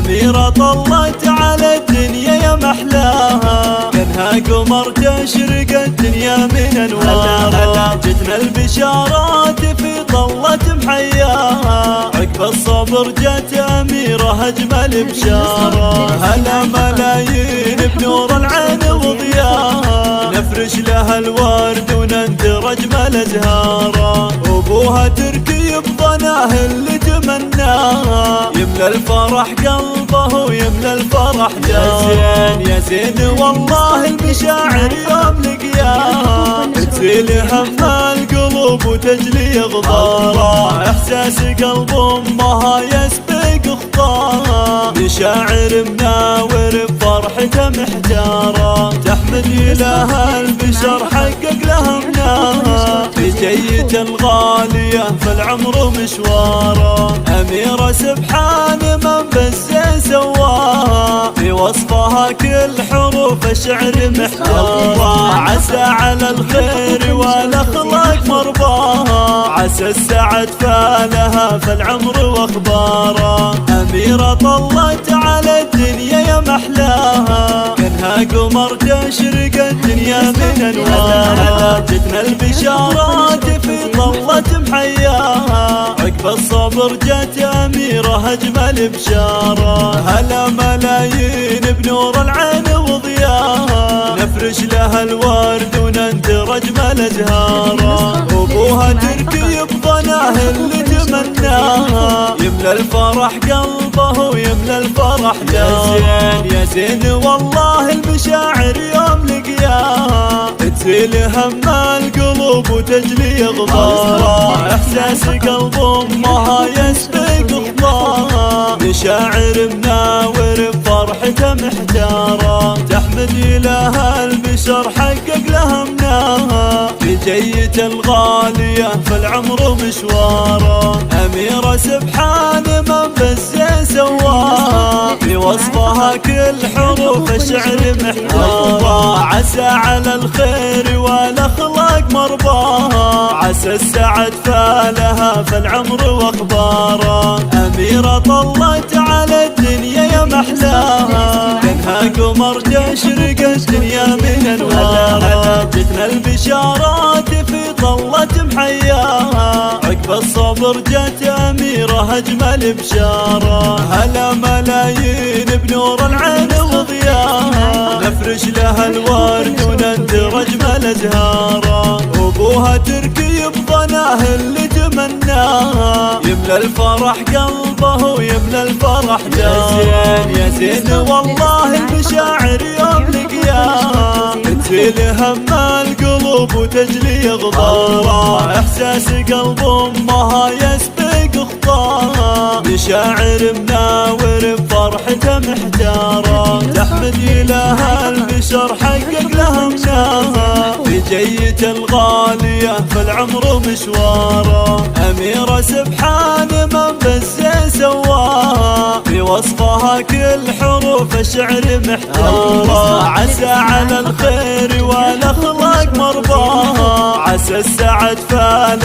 أميرة طلت على الدنيا يا محلاها، كانها قمر تشرق الدنيا من أنوارها. جتنا البشارات في طلة محياها، عقب الصبر جت أميرة أجمل بشارة. هلا ملايين بنور العين وضياها، نفرش لها الورد وننثر أجمل أزهارها. أبوها تركي بظناه اللي تمناها، يملى الفرح قلبه ويملى الفرح داره. يا زين والله المشاعر يوم لقياها، تزيل هم القلوب وتجلي غبارها. إحساس قلب أمها يسبق خطاها، مشاعر مناور بفرحته محتارة. تحمد إله البشر حقق لها مناها، في جية الغالية في العمر مشواره. أميرة سبحان من بالزين سواها، في وصفها كل حروف الشعر محتارة. عسى على الخير والأخلاق مرضاها، عسى السعد فالها في العمر واخباره. أميرة طلت على الدنيا يا محلاها، كانها قمر تشرق الدنيا من أنوارها. جتنا البشارات في طلة محياها، عقب الصبر جت أميرة أجمل بشارة. هلا ملايين بنور العين وضياها، نفرش لها الورد وننثر أجمل أزهارها. أبوها تركي بظناه اللي تمناها، يملى الفرح قلبه ويملى الفرح داره. يا زين والله المشاعر يوم لقياها، تزيل هم القلوب وتجلي غبارها. إحساس قلب أمها يسبق خطاها، مشاعر مناور بفرحته محتارة. تحمد إله البشر حقق لها مناها، في جية الغالية في العمر مشواره. أميرة سبحان من بالزين سواها، في وصفها كل حروف الشعر محتارة. عسى على الخير والأخلاق مرضاها، عسى السعد فالها في العمر واخباره. أميرة طلت على الدنيا يا محلاها، كانها قمر تشرق الدنيا من أنوارها. جتنا البشارات في طلة محياها، عقب الصبر جت أميرة أجمل بشارة. هلا ملايين بنور العين وضياها، نفرش لها الورد وننثر أجمل أزهارها. أبوها تركي بظناه اللي تمناها، يملى الفرح قلبه ويملى الفرح داره. يا زين والله المشاعر يوم لقياها، تزيل هم القلوب وتجلي غبارها. إحساس قلب أمها يسبق خطاها، مشاعر مناور بفرحته محتارة. تحمد إله البشر حقق لها مناها، في جية الغالية في العمر مشواره. أميرة سبحان من بالزين سواها، في وصفها كل حروف الشعر محتارة. عسى على الخير والأخلاق مرضاها، عسى السعد فالها